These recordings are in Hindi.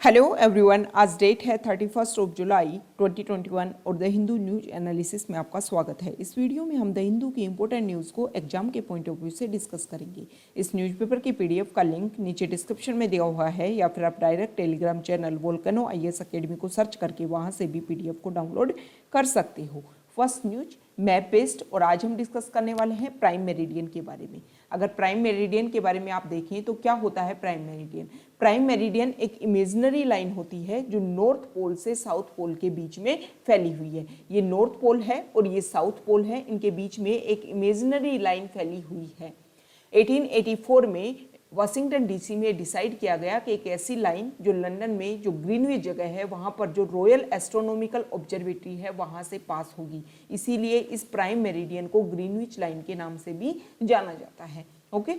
हेलो एवरीवन, आज डेट है 31 जुलाई 2021 और द हिंदू न्यूज एनालिसिस में आपका स्वागत है। इस वीडियो में हम द हिंदू की इंपॉर्टेंट न्यूज़ को एग्जाम के पॉइंट ऑफ व्यू से डिस्कस करेंगे। इस न्यूज़पेपर की पीडीएफ का लिंक नीचे डिस्क्रिप्शन में दिया हुआ है या फिर आप direct Telegram channel volcano IAS academy को सर्च करके वहाँ से भी पीडीएफ को डाउनलोड कर सकते हो। फर्स्ट न्यूज मैप बेस्ड, और आज हम डिस्कस करने वाले हैं प्राइम मेरिडियन के बारे में। अगर प्राइम मेरिडियन के बारे में आप देखें तो क्या होता है प्राइम मेरिडियन। प्राइम मेरिडियन एक इमेजिनरी लाइन होती है जो नॉर्थ पोल से साउथ पोल के बीच में फैली हुई है। ये नॉर्थ पोल है और ये साउथ पोल है, इनके बीच में एक इमेजिनरी लाइन फैली हुई है। 1884 में वाशिंगटन DC में डिसाइड किया गया कि एक ऐसी लाइन जो लंदन में जो ग्रीनविच जगह है वहाँ पर जो रॉयल एस्ट्रोनॉमिकल ऑब्जर्वेटरी है वहाँ से पास होगी, इसीलिए इस प्राइम मेरिडियन को ग्रीनविच लाइन के नाम से भी जाना जाता है। ओके,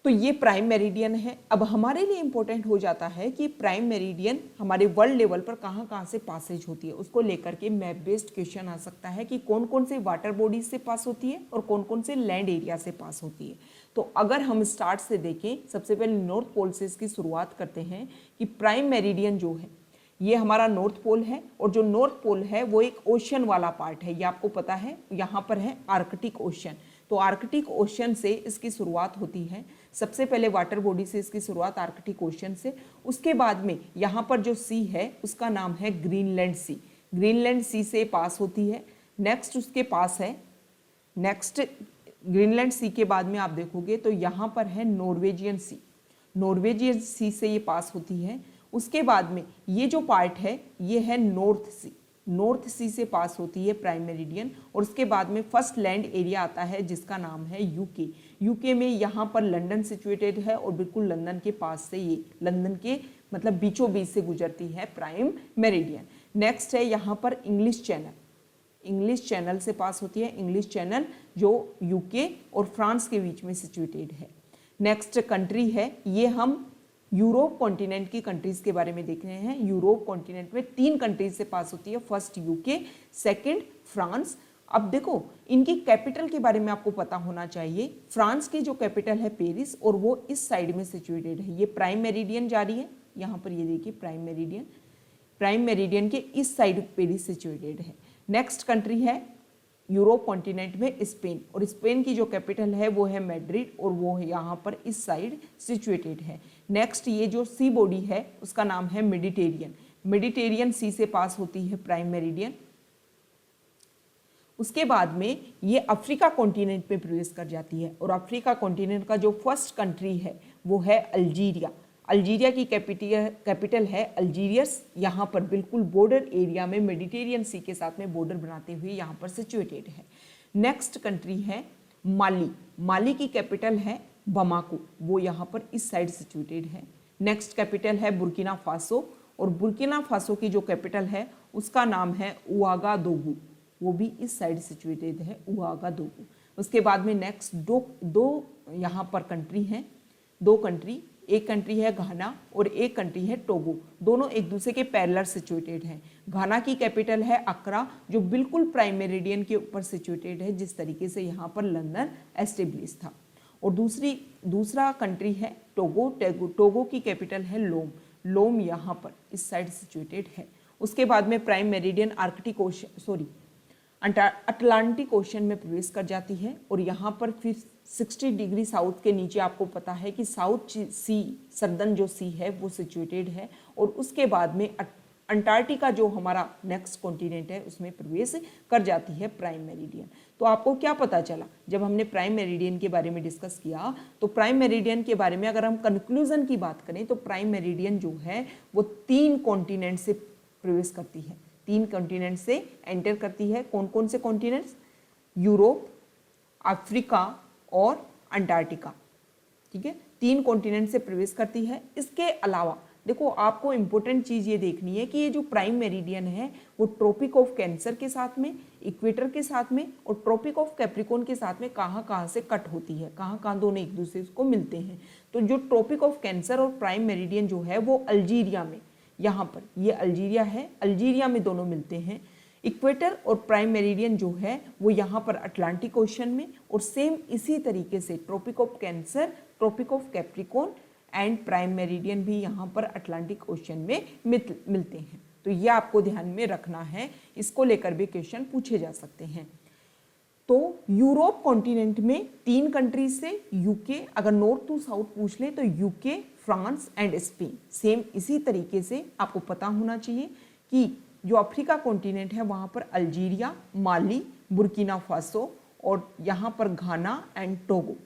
तो ये प्राइम मेरिडियन है। अब हमारे लिए इंपॉर्टेंट हो जाता है कि प्राइम मेरिडियन हमारे वर्ल्ड लेवल पर कहाँ कहाँ से पासेज होती है, उसको लेकर के मैप बेस्ड क्वेश्चन आ सकता है कि कौन कौन से वाटर बॉडीज से पास होती है और कौन कौन से लैंड एरिया से पास होती है। तो अगर हम स्टार्ट से देखें, सबसे पहले नॉर्थ पोल से इसकी शुरुआत करते हैं कि प्राइम मेरिडियन जो है ये हमारा नॉर्थ पोल है, और जो नॉर्थ पोल है वो एक ओशन वाला पार्ट है। ये आपको पता है, यहाँ पर है आर्कटिक ओशन। तो आर्कटिक ओशन से इसकी शुरुआत होती है। सबसे पहले वाटर बॉडी से इसकी शुरुआत आर्कटिक ओशन से, उसके बाद में यहाँ पर जो सी है उसका नाम है ग्रीनलैंड सी। ग्रीनलैंड सी से पास होती है। नेक्स्ट उसके पास है, नेक्स्ट ग्रीनलैंड सी के बाद में आप देखोगे तो यहाँ पर है नॉर्वेजियन सी। नॉर्वेजियन सी से ये पास होती है। उसके बाद में ये जो पार्ट है ये है नॉर्थ सी। नॉर्थ सी से पास होती है प्राइम मेरिडियन, और उसके बाद में फर्स्ट लैंड एरिया आता है जिसका नाम है यूके। यूके में यहाँ पर लंदन सिचुएटेड है और बिल्कुल लंदन के पास से ये लंदन के मतलब बीचों बीच से गुजरती है प्राइम मेरिडियन। नेक्स्ट है यहाँ पर इंग्लिश चैनल। इंग्लिश चैनल से पास होती है। इंग्लिश चैनल जो यूके और फ्रांस के बीच में सिचुएटेड है। नेक्स्ट कंट्री है, ये हम यूरोप कॉन्टिनेंट की कंट्रीज के बारे में देख रहे हैं। यूरोप कॉन्टिनेंट में 3 कंट्रीज से पास होती है। First UK, second France. अब देखो, इनकी कैपिटल के बारे में आपको पता होना चाहिए। फ्रांस की जो कैपिटल है पेरिस, और वो इस साइड में सिचुएटेड है। ये प्राइम मेरिडियन जा रही है, यहाँ पर ये देखिए प्राइम मेरिडियन। प्राइम मेरिडियन के इस साइड पेरिस सिचुएटेड है। नेक्स्ट कंट्री है यूरोप कॉन्टिनेंट में स्पेन, और स्पेन की जो कैपिटल है वो है मैड्रिड, और वो यहाँ पर इस साइड सिचुएटेड है। नेक्स्ट ये जो सी बॉडी है उसका नाम है मेडिटेरियन। मेडिटेरियन सी से पास होती है प्राइम मेरिडियन। उसके बाद में ये अफ्रीका कॉन्टिनेंट में प्रवेश कर जाती है, और अफ्रीका कॉन्टिनेंट का जो फर्स्ट कंट्री है वो है अल्जीरिया। अल्जीरिया की कैपिटल है अल्जीरियस। यहाँ पर बिल्कुल बॉर्डर एरिया में मेडिटेरियन सी के साथ में बॉर्डर बनाते हुए यहाँ पर सिचुएटेड है। नेक्स्ट कंट्री है माली। माली की कैपिटल है बमाको, वो यहाँ पर इस साइड सिचुएटेड है। नेक्स्ट कैपिटल है बुर्किना फासो, और बुर्किना फासो की जो कैपिटल है उसका नाम है उआगादोगु, वो भी इस साइड सिचुएटेड है, उआगादोगु। उसके बाद में नेक्स्ट दो यहाँ पर कंट्री हैं, 2 कंट्री। एक कंट्री है घाना और एक कंट्री है टोगो। दोनों एक दूसरे के पैरेलल सिचुएटेड हैं। घाना की कैपिटल है अक्रा, जो बिल्कुल प्राइम मेरिडियन के ऊपर सिचुएटेड है, जिस तरीके से यहाँ पर लंदन एस्टेब्लिश था। और दूसरा कंट्री है टोगो। टोगो की कैपिटल है लोम। लोम यहाँ पर इस साइड सिचुएटेड है। उसके बाद में प्राइम मेरिडियन अटलांटिक ओशन में प्रवेश कर जाती है, और यहाँ पर फिर 60 डिग्री साउथ के नीचे आपको पता है कि साउथ सी, सर्दन जो सी है वो सिचुएटेड है, और उसके बाद में अंटार्कटिका जो हमारा नेक्स्ट कॉन्टिनेंट है उसमें प्रवेश कर जाती है प्राइम मेरिडियन। तो आपको क्या पता चला जब हमने प्राइम मेरिडियन के बारे में डिस्कस किया? तो प्राइम मेरिडियन के बारे में अगर हम कंक्लूजन की बात करें तो प्राइम मेरिडियन जो है वो 3 कॉन्टिनेंट से प्रवेश करती है, 3 कॉन्टिनेंट से एंटर करती है। कौन कौन से कॉन्टिनेंट्स? यूरोप, अफ्रीका और अंटार्कटिका। ठीक है, 3 कॉन्टिनेंट से प्रवेश करती है। इसके अलावा देखो, आपको इंपॉर्टेंट चीज़ ये देखनी है कि ये जो प्राइम मेरिडियन है वो ट्रॉपिक ऑफ कैंसर के साथ में, इक्वेटर के साथ में और ट्रॉपिक ऑफ कैप्रिकॉर्न के साथ में कहाँ कहाँ से कट होती है, कहाँ कहाँ दोनों एक दूसरे को मिलते हैं। तो जो ट्रॉपिक ऑफ कैंसर और प्राइम मेरिडियन जो है वो अल्जीरिया में, यहाँ पर ये अल्जीरिया है, अल्जीरिया में दोनों मिलते हैं। इक्वेटर और प्राइम मेरिडियन जो है वो यहाँ पर अटलांटिक ओशन में, और सेम इसी तरीके से tropic of cancer, tropic of capricorn, and prime meridian भी यहाँ पर अटलांटिक ओशन में मिलते हैं। तो ये आपको ध्यान में रखना है, इसको लेकर भी क्वेश्चन पूछे जा सकते हैं। तो यूरोप कॉन्टिनेंट में 3 कंट्रीज से यूके, अगर नॉर्थ टू साउथ पूछ ले तो UK, France and Spain. Same इसी तरीके से आपको पता होना चाहिए कि जो अफ्रीका कॉन्टिनेंट है वहाँ पर अल्जीरिया, माली, बुर्किना फासो और यहाँ पर घाना एंड टोगो।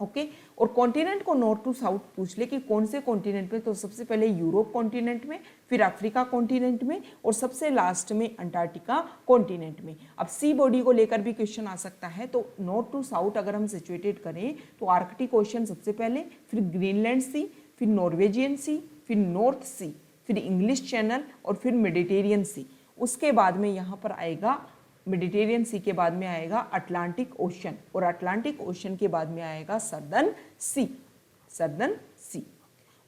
ओके, और कॉन्टिनेंट को नॉर्थ टू साउथ पूछ ले कि कौन से कॉन्टिनेंट में, तो सबसे पहले यूरोप कॉन्टिनेंट में, फिर अफ्रीका कॉन्टिनेंट में और सबसे लास्ट में अंटार्कटिका कॉन्टिनेंट में। अब सी बॉडी को लेकर भी क्वेश्चन आ सकता है, तो नॉर्थ टू साउथ अगर हम सिचुएटेड करें तो आर्कटिक ओशन सबसे पहले, फिर ग्रीनलैंड सी, फिर नॉर्वेजियन सी, फिर नॉर्थ सी, फिर इंग्लिश चैनल और फिर मेडिटेरियन सी। उसके बाद में यहाँ पर आएगा मेडिटेरियन सी के बाद में आएगा अटलांटिक ओशन और अटलांटिक ओशन के बाद में आएगा सर्दर्न सी।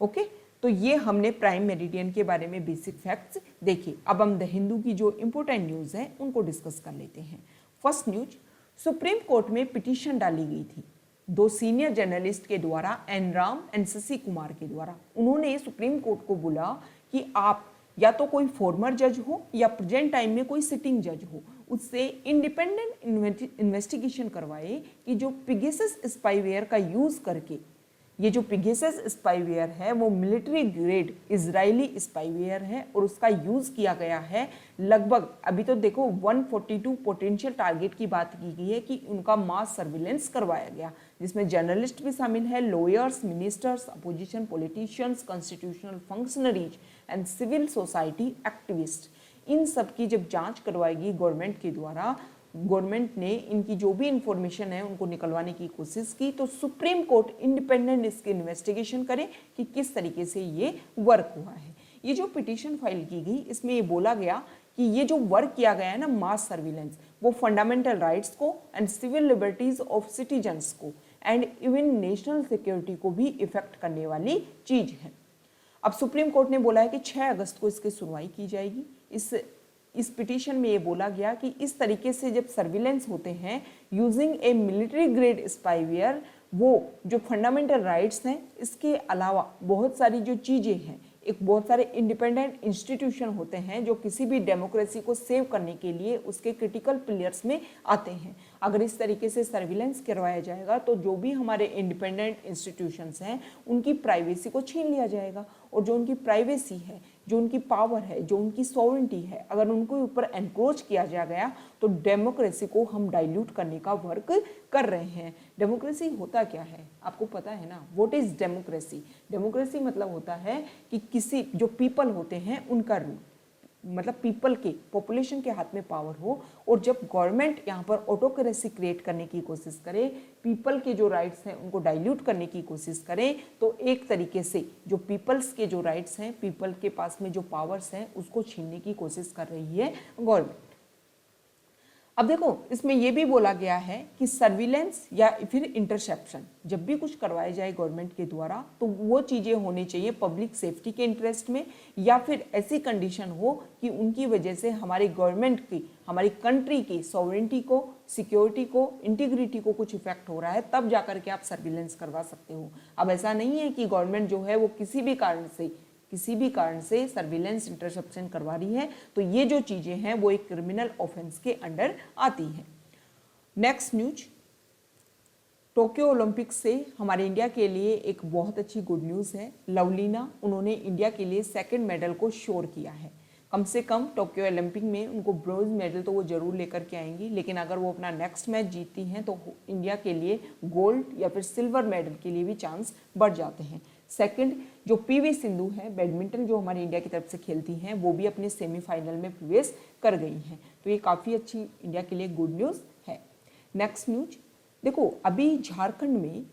ओके, तो ये हमने प्राइम मेरिडियन के बारे में बेसिक फैक्ट्स देखे। अब हम द हिंदू की जो इंपॉर्टेंट न्यूज़ है उनको डिस्कस कर लेते हैं। फर्स्ट न्यूज, सुप्रीम कोर्ट में पिटीशन डाली गई थी 2 सीनियर जर्नलिस्ट के द्वारा, एन राम एंड शशि कुमार के द्वारा। उन्होंने सुप्रीम कोर्ट को बोला कि आप या तो कोई फॉर्मर जज हो या प्रेजेंट टाइम में कोई सिटिंग जज हो, उससे इंडिपेंडेंट इन्वेस्टिगेशन करवाए कि जो पिगेसस स्पाईवेयर का यूज करके, ये जो पिगेसस स्पाईवेयर है वो मिलिट्री ग्रेड इजरायली स्पाईवेयर है और उसका यूज किया गया है लगभग, अभी तो देखो 142 पोटेंशियल टारगेट की बात की गई है कि उनका मास सर्विलेंस करवाया गया, जिसमें जर्नलिस्ट भी शामिल है, lawyers, ministers, opposition politicians, constitutional functionaries and civil society activist. इन सब की जब जांच करवाएगी गवर्नमेंट के द्वारा, गवर्नमेंट ने इनकी जो भी इंफॉर्मेशन है उनको निकलवाने की कोशिश की, तो सुप्रीम कोर्ट इंडिपेंडेंट इसकी इन्वेस्टिगेशन करे कि किस तरीके से ये वर्क हुआ है। ये जो पिटीशन फाइल की गई इसमें ये बोला गया कि ये जो वर्क किया गया है ना मास सर्विलेंस, वो फंडामेंटल राइट्स को and civil liberties of citizens को एंड इवन नेशनल सिक्योरिटी को भी इफेक्ट करने वाली चीज है। अब सुप्रीम कोर्ट ने बोला है कि 6 अगस्त को इसकी सुनवाई की जाएगी। इस पिटीशन में ये बोला गया कि इस तरीके से जब सर्विलेंस होते हैं यूजिंग ए मिलिट्री ग्रेड स्पाईवेयर, वो जो फंडामेंटल राइट्स हैं इसके अलावा बहुत सारी जो चीज़ें हैं, एक बहुत सारे इंडिपेंडेंट इंस्टीट्यूशन होते हैं जो किसी भी डेमोक्रेसी को सेव करने के लिए उसके क्रिटिकल पिलर्स में आते हैं। अगर इस तरीके से सर्विलेंस करवाया जाएगा तो जो भी हमारे इंडिपेंडेंट इंस्टीट्यूशंस हैं उनकी प्राइवेसी को छीन लिया जाएगा, और जो उनकी प्राइवेसी है, जो उनकी पावर है, जो उनकी सॉवरेंटी है, अगर उनको ऊपर एनक्रोच किया जा गया तो डेमोक्रेसी को हम डाइल्यूट करने का वर्क कर रहे हैं। डेमोक्रेसी होता क्या है आपको पता है ना, व्हाट इज डेमोक्रेसी? डेमोक्रेसी मतलब होता है कि किसी जो पीपल होते हैं उनका रूल, मतलब पीपल के, पॉपुलेशन के हाथ में पावर हो, और जब गवर्नमेंट यहाँ पर ऑटोक्रेसी क्रिएट करने की कोशिश करे, पीपल के जो राइट्स हैं उनको डाइल्यूट करने की कोशिश करे, तो एक तरीके से जो पीपल्स के जो राइट्स हैं, पीपल के पास में जो पावर्स हैं उसको छीनने की कोशिश कर रही है गवर्नमेंट। अब देखो इसमें यह भी बोला गया है कि सर्विलेंस या फिर इंटरसेप्शन जब भी कुछ करवाया जाए गवर्नमेंट के द्वारा तो वो चीज़ें होनी चाहिए पब्लिक सेफ्टी के इंटरेस्ट में, या फिर ऐसी कंडीशन हो कि उनकी वजह से हमारी गवर्नमेंट की, हमारी कंट्री की सॉवरेंटी को, सिक्योरिटी को, इंटीग्रिटी को कुछ इफेक्ट हो रहा है, तब जाकर के आप सर्विलेंस करवा सकते हो। अब ऐसा नहीं है कि गवर्नमेंट जो है वो किसी भी कारण से सर्विलेंस इंटरसेप्शन करवा रही है, तो ये जो चीज़ें हैं वो एक क्रिमिनल ऑफेंस के अंडर आती हैं। नेक्स्ट न्यूज, टोक्यो ओलंपिक्स से हमारे इंडिया के लिए एक बहुत अच्छी गुड न्यूज़ है। लवलीना, उन्होंने इंडिया के लिए 2nd मेडल को श्योर किया है। कम से कम टोक्यो ओलंपिक में उनको ब्रोंज मेडल तो वो जरूर लेकर के आएंगी, लेकिन अगर वो अपना नेक्स्ट मैच जीतती हैं तो इंडिया के लिए गोल्ड या फिर सिल्वर मेडल के लिए भी चांस बढ़ जाते हैं। सेकंड, जो पीवी सिंधु है, बैडमिंटन जो हमारी इंडिया की तरफ से खेलती हैं, वो भी अपने सेमीफाइनल में प्रवेश कर गई हैं, तो ये काफ़ी अच्छी इंडिया के लिए गुड न्यूज़ है। नेक्स्ट न्यूज, देखो अभी झारखंड में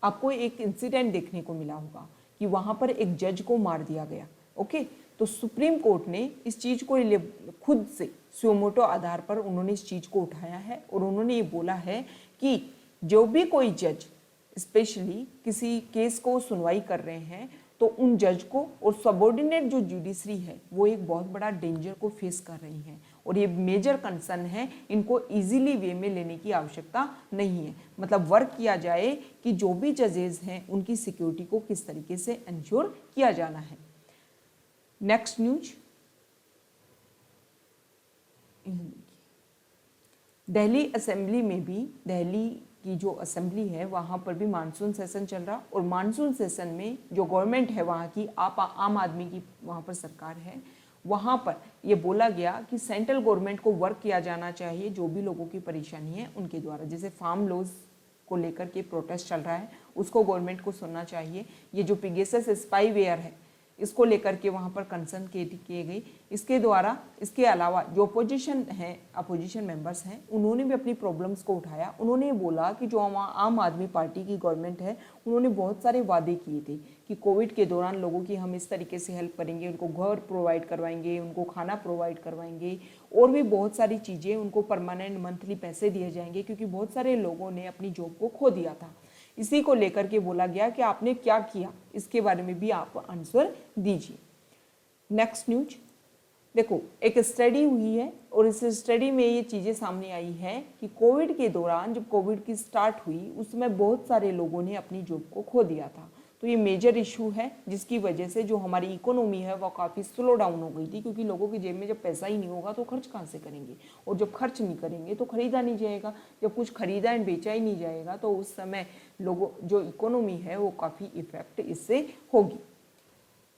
आपको एक इंसिडेंट देखने को मिला होगा कि वहाँ पर एक जज को मार दिया गया। ओके, तो सुप्रीम कोर्ट ने इस चीज़ को खुद से सुमोटो आधार पर उन्होंने इस चीज़ को उठाया है और उन्होंने ये बोला है कि जो भी कोई जज स्पेशली किसी केस को सुनवाई कर रहे हैं तो उन जज को और सबॉर्डिनेट जो जुडिशरी है वो एक बहुत बड़ा डेंजर को फेस कर रही हैं और ये मेजर कंसर्न है। इनको इजीली वे में लेने की आवश्यकता नहीं है, मतलब वर्क किया जाए कि जो भी जजेस हैं उनकी सिक्योरिटी को किस तरीके से इंश्योर किया जाना है। नेक्स्ट न्यूज, दिल्ली असेंबली में भी, दिल्ली की जो असेंबली है वहाँ पर भी मानसून सेशन चल रहा और मानसून सेशन में जो गवर्नमेंट है वहाँ की आम आदमी की वहाँ पर सरकार है, वहाँ पर ये बोला गया कि सेंट्रल गवर्नमेंट को वर्क किया जाना चाहिए जो भी लोगों की परेशानी है उनके द्वारा। जैसे फार्म लॉज को लेकर के प्रोटेस्ट चल रहा है उसको गवर्नमेंट को सुनना चाहिए। ये जो पेगासस स्पाईवेयर है इसको लेकर के वहाँ पर कंसर्न किए गई। इसके द्वारा, इसके अलावा जो अपोजिशन है, अपोजिशन मेंबर्स हैं, उन्होंने भी अपनी प्रॉब्लम्स को उठाया। उन्होंने बोला कि जो आम आदमी पार्टी की गवर्नमेंट है उन्होंने बहुत सारे वादे किए थे कि कोविड के दौरान लोगों की हम इस तरीके से हेल्प करेंगे, उनको घर प्रोवाइड करवाएंगे, उनको खाना प्रोवाइड करवाएंगे और भी बहुत सारी चीज़ें, उनको परमानेंट मंथली पैसे दिए जाएंगे क्योंकि बहुत सारे लोगों ने अपनी जॉब को खो दिया था। इसी को लेकर के बोला गया कि आपने क्या किया, इसके बारे में भी आप आंसर दीजिए। नेक्स्ट न्यूज, देखो एक स्टडी हुई है और इस स्टडी में ये चीज़ें सामने आई है कि कोविड के दौरान जब कोविड की स्टार्ट हुई उस समय बहुत सारे लोगों ने अपनी जॉब को खो दिया था। तो ये मेजर इशू है जिसकी वजह से जो हमारी इकोनॉमी है वो काफ़ी स्लो डाउन हो गई थी, क्योंकि लोगों की जेब में जब पैसा ही नहीं होगा तो खर्च कहाँ से करेंगे, और जब खर्च नहीं करेंगे तो खरीदा नहीं जाएगा, जब कुछ खरीदा एंड बेचा ही नहीं जाएगा तो उस समय लोगों जो इकोनॉमी है वो काफ़ी इफेक्ट इससे होगी।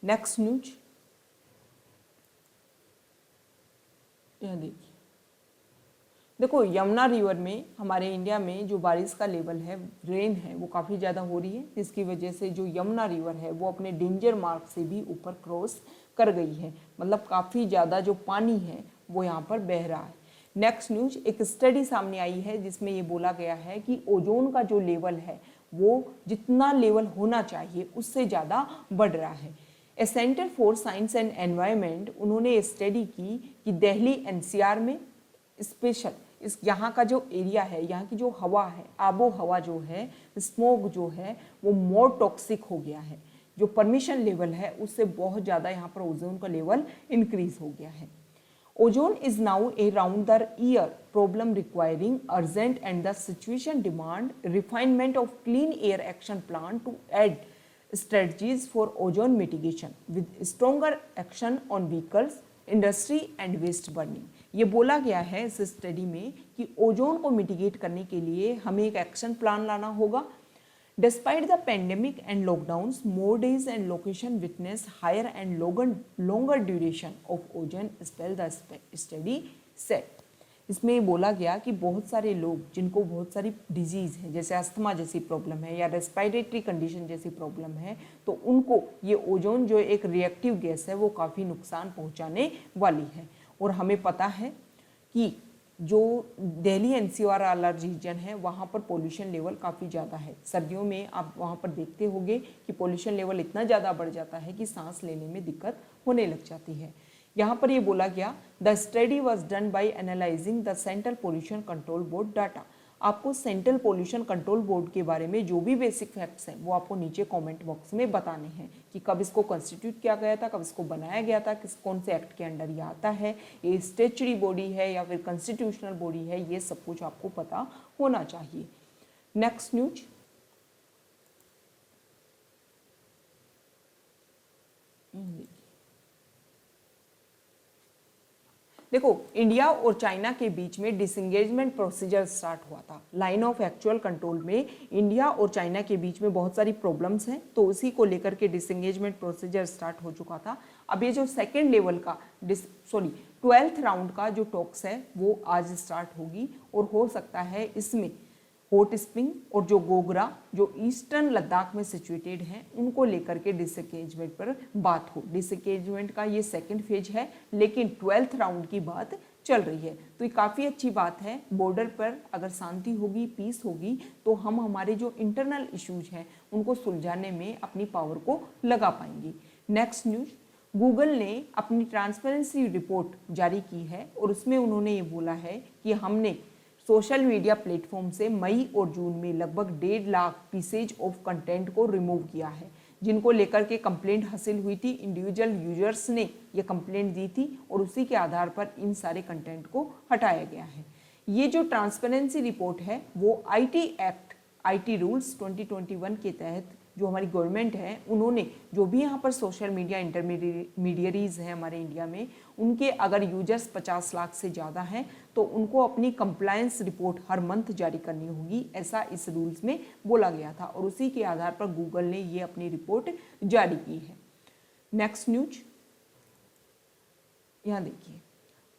नेक्स्ट न्यूज, यह देखिए, देखो यमुना रिवर में हमारे इंडिया में जो बारिश का लेवल है, रेन है, वो काफ़ी ज़्यादा हो रही है, जिसकी वजह से जो यमुना रिवर है वो अपने डेंजर मार्क से भी ऊपर क्रॉस कर गई है, मतलब काफ़ी ज़्यादा जो पानी है वो यहाँ पर बह रहा है। नेक्स्ट न्यूज, एक स्टडी सामने आई है जिसमें ये बोला गया है कि ओजोन का जो लेवल है वो जितना लेवल होना चाहिए उससे ज़्यादा बढ़ रहा है। A centre for science and environment, उन्होंने स्टडी की कि दिल्ली एनसीआर में स्पेशल इस यहाँ का जो एरिया है, यहाँ की जो हवा है, आबो हवा जो है, स्मोक जो है वो मोर टॉक्सिक हो गया है। जो परमिशन लेवल है उससे बहुत ज़्यादा यहाँ पर ओजोन का लेवल इंक्रीज हो गया है। Ozone is now around the year problem requiring urgent and the situation demand refinement of clean air action plan to add strategies for ozone mitigation with stronger action on vehicles, industry and waste burning। ये बोला गया है इस स्टडी में कि ओजोन को मिटिगेट करने के लिए हमें एक एक्शन प्लान लाना होगा। Despite the pandemic and lockdowns, more days and location witness higher and longer duration of ozone spill, the study said। इसमें बोला गया कि बहुत सारे लोग जिनको बहुत सारी डिजीज़ है, जैसे अस्थमा जैसी प्रॉब्लम है या रेस्पिरेटरी कंडीशन जैसी प्रॉब्लम है, तो उनको ये ओजोन जो एक रिएक्टिव गैस है वो काफ़ी नुकसान पहुंचाने वाली है। और हमें पता है कि जो दिल्ली एनसीआर वाला रीजन है वहाँ पर पोल्यूशन लेवल काफ़ी ज़्यादा है। सर्दियों में आप वहाँ पर देखते होंगे कि पोल्यूशन लेवल इतना ज़्यादा बढ़ जाता है कि सांस लेने में दिक्कत होने लग जाती है। यहाँ पर ये बोला गया, the study was done by analysing the central pollution control board data. आपको सेंट्रल पोल्यूशन कंट्रोल बोर्ड के बारे में जो भी बेसिक फैक्ट्स हैं वो आपको नीचे कमेंट बॉक्स में बताने हैं कि कब इसको कॉन्स्टिट्यूट किया गया था, कब इसको बनाया गया था, कौन से एक्ट के अंडर ये आता है, ये स्टेचुरी बॉडी है या फिर कॉन्स्टिट्यूशनल बॉडी है, ये सब कुछ आपको पता होना चाहिए। नेक्स्ट न्यूज, देखो इंडिया और चाइना के बीच में डिसंगेजमेंट प्रोसीजर स्टार्ट हुआ था। लाइन ऑफ एक्चुअल कंट्रोल में इंडिया और चाइना के बीच में बहुत सारी प्रॉब्लम्स हैं, तो उसी को लेकर के डिसंगेजमेंट प्रोसीजर स्टार्ट हो चुका था। अब ये जो सेकेंड लेवल का 12th राउंड का जो टॉक्स है वो आज स्टार्ट होगी और हो सकता है इसमें हॉट स्प्रिंग और जो गोगरा जो ईस्टर्न लद्दाख में सिचुएटेड हैं उनको लेकर के डिसंगेजमेंट पर बात हो। डिसंगेजमेंट का ये सेकंड फेज है, लेकिन 12th राउंड की बात चल रही है, तो ये काफ़ी अच्छी बात है। बॉर्डर पर अगर शांति होगी, पीस होगी, तो हम हमारे जो इंटरनल इश्यूज हैं उनको सुलझाने में अपनी पावर को लगा पाएंगे। नेक्स्ट न्यूज, गूगल ने अपनी ट्रांसपेरेंसी रिपोर्ट जारी की है और उसमें उन्होंने ये बोला है कि हमने सोशल मीडिया प्लेटफॉर्म से मई और जून में लगभग 1.5 लाख पीसेज ऑफ कंटेंट को रिमूव किया है, जिनको लेकर के कंप्लेंट हासिल हुई थी, इंडिविजुअल यूजर्स ने ये कंप्लेंट दी थी और उसी के आधार पर इन सारे कंटेंट को हटाया गया है। ये जो ट्रांसपेरेंसी रिपोर्ट है वो आईटी एक्ट, आईटी रूल्स 2021 के तहत जो हमारी गवर्नमेंट है उन्होंने जो भी यहाँ पर सोशल मीडिया इंटरमीडियरीज हैं हमारे इंडिया में, उनके अगर यूजर्स 50 लाख से ज़्यादा हैं तो उनको अपनी कंप्लायंस रिपोर्ट हर मंथ जारी करनी होगी, ऐसा इस रूल्स में बोला गया था और उसी के आधार पर गूगल ने ये अपनी रिपोर्ट जारी की है। नेक्स्ट न्यूज यहाँ देखिए,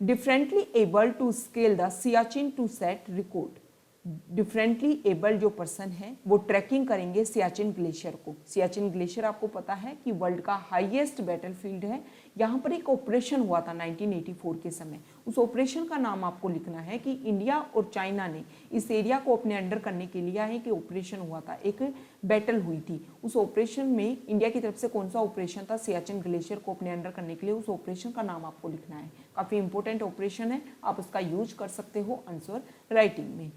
differently able to scale the Siachen to set record. Differently able जो पर्सन है वो ट्रैकिंग करेंगे सियाचिन ग्लेशियर को। सियाचिन ग्लेशियर आपको पता है कि वर्ल्ड का हाईएस्ट बैटलफील्ड है। यहाँ पर एक ऑपरेशन हुआ था 1984 के समय। उस ऑपरेशन का नाम आपको लिखना है कि इंडिया और चाइना ने इस एरिया को अपने अंडर करने के लिए है कि ऑपरेशन हुआ था, एक बैटल हुई थी। उस ऑपरेशन में इंडिया की तरफ से कौन सा ऑपरेशन था सियाचिन ग्लेशियर को अपने अंडर करने के लिए, उस ऑपरेशन का नाम आपको लिखना है। काफ़ी इंपॉर्टेंट ऑपरेशन है, आप उसका यूज कर सकते हो आंसर राइटिंग में।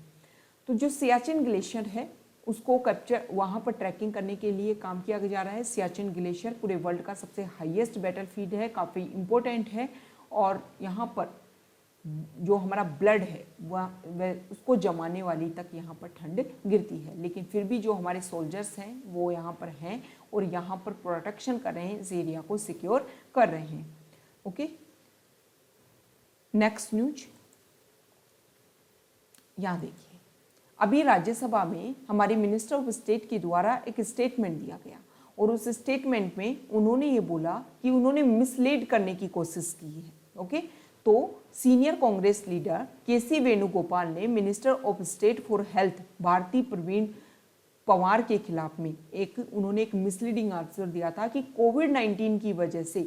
तो जो सियाचिन ग्लेशियर है उसको कैप्चर वहाँ पर ट्रैकिंग करने के लिए काम किया जा रहा है। सियाचिन ग्लेशियर पूरे वर्ल्ड का सबसे हाईएस्ट बैटलफील्ड है, काफ़ी इम्पोर्टेंट है और यहाँ पर जो हमारा ब्लड है वह उसको जमाने वाली तक यहाँ पर ठंड गिरती है, लेकिन फिर भी जो हमारे सोल्जर्स हैं वो यहाँ पर हैं और यहाँ पर प्रोटेक्शन कर रहे हैं, इस एरिया को सिक्योर कर रहे हैं। ओके, नेक्स्ट न्यूज यहाँ देखिए, अभी राज्यसभा में हमारे मिनिस्टर ऑफ स्टेट के द्वारा एक स्टेटमेंट दिया गया और उस स्टेटमेंट में उन्होंने ये बोला कि उन्होंने मिसलीड करने की कोशिश की है। ओके, तो senior Congress leader K C Venugopal ने minister of state for health Bharati Pravin Pawar के खिलाफ में उन्होंने एक मिसलीडिंग आंसर दिया था कि कोविड-19 की वजह से,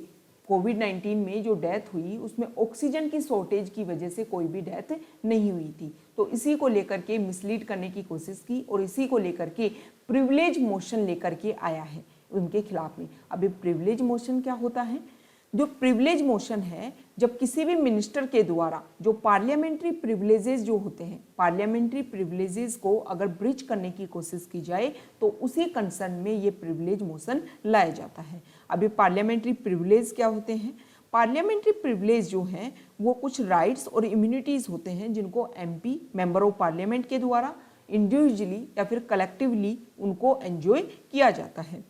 कोविड-19 में जो डेथ हुई उसमें ऑक्सीजन की शॉर्टेज की वजह से कोई भी डेथ नहीं हुई थी। तो इसी को लेकर के मिसलीड करने की कोशिश की और इसी को लेकर के प्रिविलेज मोशन लेकर के आया है उनके खिलाफ में। अभी प्रिविलेज मोशन क्या होता है? जो प्रिविलेज मोशन है, जब किसी भी मिनिस्टर के द्वारा जो पार्लियामेंट्री प्रिविलेजेस जो होते हैं, पार्लियामेंट्री प्रिविलेजेस को अगर ब्रीच करने की कोशिश की जाए तो उसी कंसर्न में ये प्रिविलेज मोशन लाया जाता है। अभी पार्लियामेंट्री प्रिविलेज क्या होते हैं? पार्लियामेंट्री प्रिविलेज जो हैं वो कुछ राइट्स और इम्यूनिटीज़ होते हैं जिनको एमपी, मेंबर ऑफ पार्लियामेंट के द्वारा इंडिविजुअली या फिर कलेक्टिवली उनको एंजॉय किया जाता है।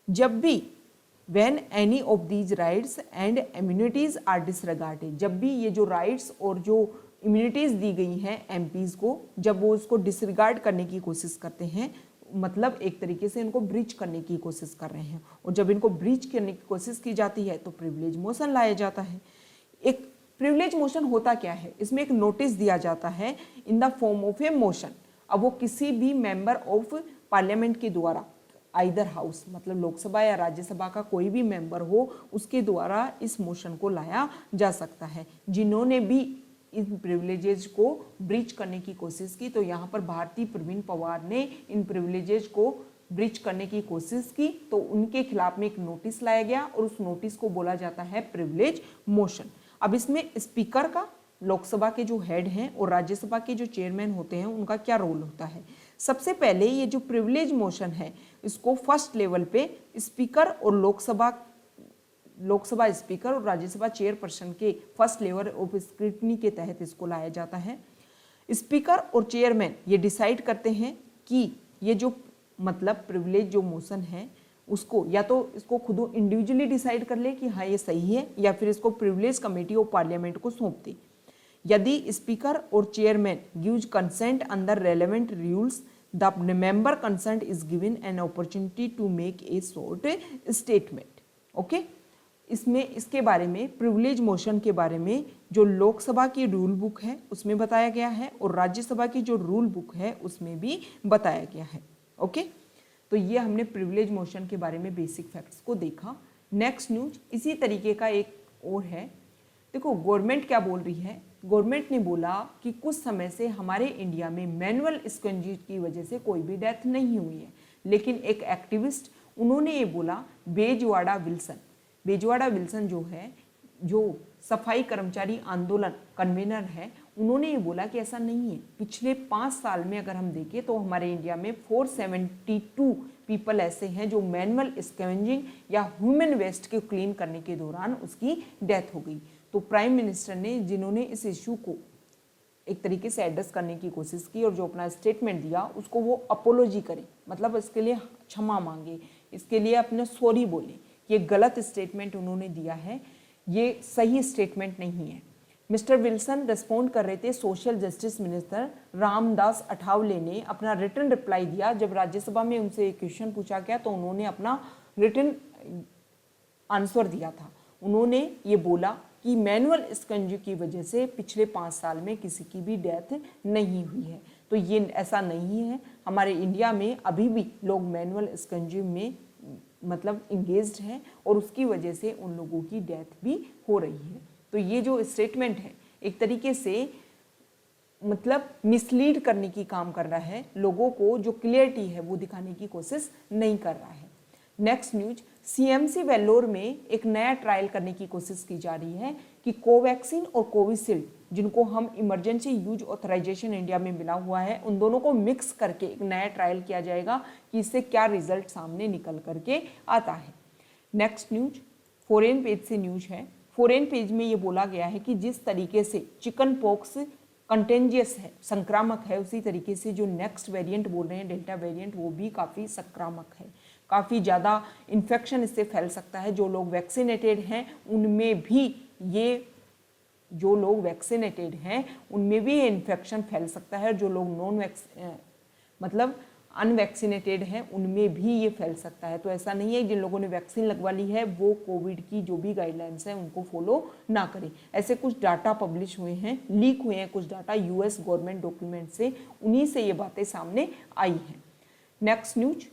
जब भी when any of these rights and immunities are disregarded, जब भी ये जो राइट्स और जो इम्यूनिटीज़ दी गई हैं एमपीज़ को, जब वो उसको डिसरिगार्ड करने की कोशिश करते हैं, मतलब एक तरीके से इनको ब्रीच करने की कोशिश कर रहे हैं, और जब इनको ब्रीच करने की कोशिश की जाती है तो प्रिविलेज मोशन लाया जाता है। एक प्रिविलेज मोशन होता क्या है? इसमें एक नोटिस दिया जाता है in the form of A motion. अब वो किसी भी मेंबर ऑफ पार्लियामेंट के द्वारा, आइदर हाउस मतलब लोकसभा या राज्यसभा का कोई भी मेंबर हो, उसके द्वारा इस मोशन को लाया जा सकता है। जिन्होंने भी इन प्रिविलेजेस को ब्रीच करने की कोशिश की, तो यहाँ पर भारती प्रवीण पवार ने इन प्रिविलेजेस को ब्रीच करने की कोशिश की, तो उनके खिलाफ में एक नोटिस लाया गया और उस नोटिस को बोला जाता है प्रिविलेज मोशन। अब इसमें स्पीकर का, लोकसभा के जो हेड हैं और राज्यसभा के जो चेयरमैन होते हैं उनका क्या रोल होता है? सबसे पहले ये जो प्रिविलेज मोशन है इसको फर्स्ट लेवल पे स्पीकर और लोकसभा स्पीकर और राज्यसभा चेयरपर्सन के फर्स्ट लेवल ऑफ स्क्रूटनी के तहत इसको लाया जाता है। स्पीकर और चेयरमैन ये डिसाइड करते हैं कि ये जो मतलब प्रिविलेज जो मोशन है उसको या तो इसको खुद इंडिविजुअली डिसाइड कर ले कि हाँ ये सही है, या फिर इसको प्रिविलेज कमेटी ऑफ पार्लियामेंट को सौंप दे। यदि स्पीकर और chairman gives consent under relevant rules, the member consent is given an opportunity to make a short statement. Okay, इसमें इसके बारे में, प्रिविलेज मोशन के बारे में जो लोकसभा की रूल बुक है उसमें बताया गया है और राज्यसभा की जो रूल बुक है उसमें भी बताया गया है। ओके, तो ये हमने प्रिविलेज मोशन के बारे में बेसिक फैक्ट्स को देखा। नेक्स्ट न्यूज इसी तरीके का एक और है। देखो गवर्नमेंट क्या बोल रही है? गवर्नमेंट ने बोला कि कुछ समय से हमारे इंडिया में मैनुअल स्क्वेंजी की वजह से कोई भी डेथ नहीं हुई है, लेकिन एक एक्टिविस्ट उन्होंने ये बोला, बेजवाड़ा विल्सन जो है, जो सफाई कर्मचारी आंदोलन कन्वीनर है, उन्होंने ये बोला कि ऐसा नहीं है। पिछले 5 साल में अगर हम देखें तो हमारे इंडिया में 472 पीपल ऐसे हैं जो मैनुअल स्कैवेंजिंग या ह्यूमन वेस्ट को क्लीन करने के दौरान उसकी डेथ हो गई। तो प्राइम मिनिस्टर ने जिन्होंने इस इशू को एक तरीके से एड्रेस करने की कोशिश की और जो अपना स्टेटमेंट दिया उसको वो अपोलॉजी करे, मतलब इसके लिए क्षमा मांगे, इसके लिए अपने सॉरी बोले। ये गलत स्टेटमेंट उन्होंने दिया है, ये सही स्टेटमेंट नहीं है। मिस्टर विल्सन रिस्पॉन्ड कर रहे थे, social justice minister Ramdas Athawale ने अपना रिटन रिप्लाई दिया। जब राज्यसभा में उनसे एक क्वेश्चन पूछा गया तो उन्होंने अपना रिटन आंसर दिया था। उन्होंने ये बोला कि मैनुअल स्कंजी की वजह से पिछले 5 साल में किसी की भी डेथ नहीं हुई है। तो ये ऐसा नहीं है, हमारे इंडिया में अभी भी लोग मैनुअल स्कंजी में मतलब इंगेज्ड हैं और उसकी वजह से उन लोगों की डेथ भी हो रही है। तो ये जो स्टेटमेंट है एक तरीके से मतलब मिसलीड करने की काम कर रहा है, लोगों को जो क्लियरिटी है वो दिखाने की कोशिश नहीं कर रहा है। नेक्स्ट न्यूज, सीएमसी वेल्लोर में एक नया ट्रायल करने की कोशिश की जा रही है कि कोवैक्सीन और कोविशील्ड, जिनको हम इमरजेंसी यूज ऑथराइजेशन इंडिया में मिला हुआ है, उन दोनों को मिक्स करके एक नया ट्रायल किया जाएगा कि इससे क्या रिजल्ट सामने निकल करके आता है। नेक्स्ट न्यूज फॉरेन पेज से न्यूज है। फॉरेन पेज में ये बोला गया है कि जिस तरीके से चिकन पॉक्स कंटेंजियस है, संक्रामक है, उसी तरीके से जो नेक्स्ट वेरिएंट बोल रहे हैं डेल्टा वेरिएंट, वो भी काफ़ी संक्रामक है, काफ़ी ज़्यादा इन्फेक्शन इससे फैल सकता है। जो लोग वैक्सीनेटेड हैं उनमें भी ये उनमें भी ये इन्फेक्शन फैल सकता है। जो लोग मतलब अनवैक्सीनेटेड हैं उनमें भी ये फैल सकता है। तो ऐसा नहीं है जिन लोगों ने वैक्सीन लगवा ली है वो कोविड की जो भी गाइडलाइंस हैं उनको फॉलो ना करें। ऐसे कुछ डाटा पब्लिश हुए हैं, लीक हुए हैं कुछ डाटा यूएस गवर्नमेंट डॉक्यूमेंट से, उन्हीं से ये बातें सामने आई हैं। नेक्स्ट न्यूज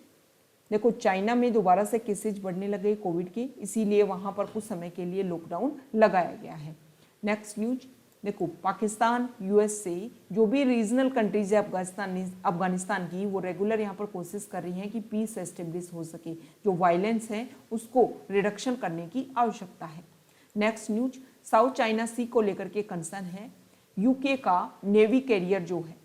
देखो, चाइना में दोबारा से केसेज बढ़ने लगे कोविड के, इसीलिए वहाँ पर कुछ समय के लिए लॉकडाउन लगाया गया है। नेक्स्ट न्यूज देखो, पाकिस्तान यूएस से जो भी रीजनल कंट्रीज है अफगानिस्तान की, वो रेगुलर यहाँ पर कोशिश कर रही हैं कि पीस एस्टेब्लिश हो सके, जो वायलेंस है उसको रिडक्शन करने की आवश्यकता है। नेक्स्ट न्यूज, साउथ चाइना सी को लेकर के कंसर्न है। यूके का नेवी कैरियर जो है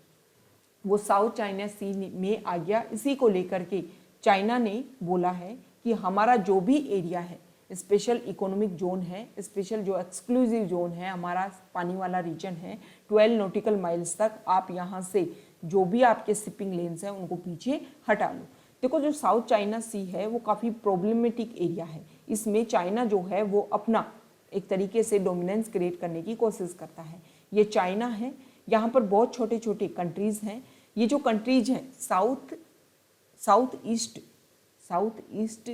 वो साउथ चाइना सी में आ गया। इसी को लेकर के चाइना ने बोला है कि हमारा जो भी एरिया है, स्पेशल इकोनॉमिक जोन है, स्पेशल जो एक्सक्लूसिव जोन है, हमारा पानी वाला रीजन है, 12 नॉटिकल माइल्स तक आप यहाँ से जो भी आपके शिपिंग लेन्स हैं उनको पीछे हटा लो। देखो, जो साउथ चाइना सी है वो काफ़ी प्रॉब्लमेटिक एरिया है। इसमें चाइना जो है वो अपना एक तरीके से डोमिनेंस क्रिएट करने की कोशिश करता है। ये चाइना है, यहाँ पर बहुत छोटे छोटे कंट्रीज़ हैं। ये जो कंट्रीज हैं साउथ ईस्ट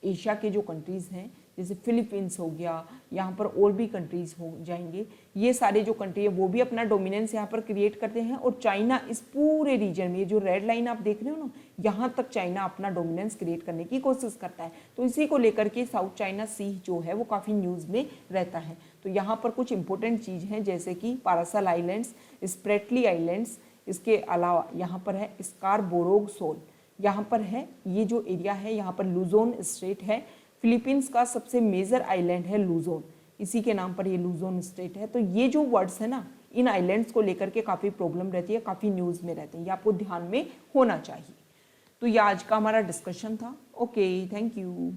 एशिया के जो कंट्रीज़ हैं, जैसे फिलीपींस हो गया, यहाँ पर और भी कंट्रीज़ हो जाएंगे, ये सारे जो कंट्री है वो भी अपना डोमिनेंस यहाँ पर क्रिएट करते हैं। और चाइना इस पूरे रीजन में, ये जो रेड लाइन आप देख रहे हो ना, यहाँ तक चाइना अपना डोमिनेंस क्रिएट करने की कोशिश करता है। तो इसी को लेकर के साउथ चाइना सी जो है वो काफ़ी न्यूज़ में रहता है। तो यहाँ पर कुछ इंपॉर्टेंट चीज़ हैं जैसे कि पारासल आइलैंड्स, स्प्रेटली आइलैंड्स, इसके अलावा यहाँ पर है स्कारबोरोग सोल, यहाँ पर है ये जो एरिया है, यहाँ पर लुजोन स्टेट है। फिलीपींस का सबसे मेजर आइलैंड है लुजोन, इसी के नाम पर ये लुजोन स्टेट है। तो ये जो वर्ड्स है ना, इन आइलैंड्स को लेकर के काफ़ी प्रॉब्लम रहती है, काफ़ी न्यूज़ में रहते हैं, ये आपको ध्यान में होना चाहिए। तो ये आज का हमारा डिस्कशन था। Okay, thank you.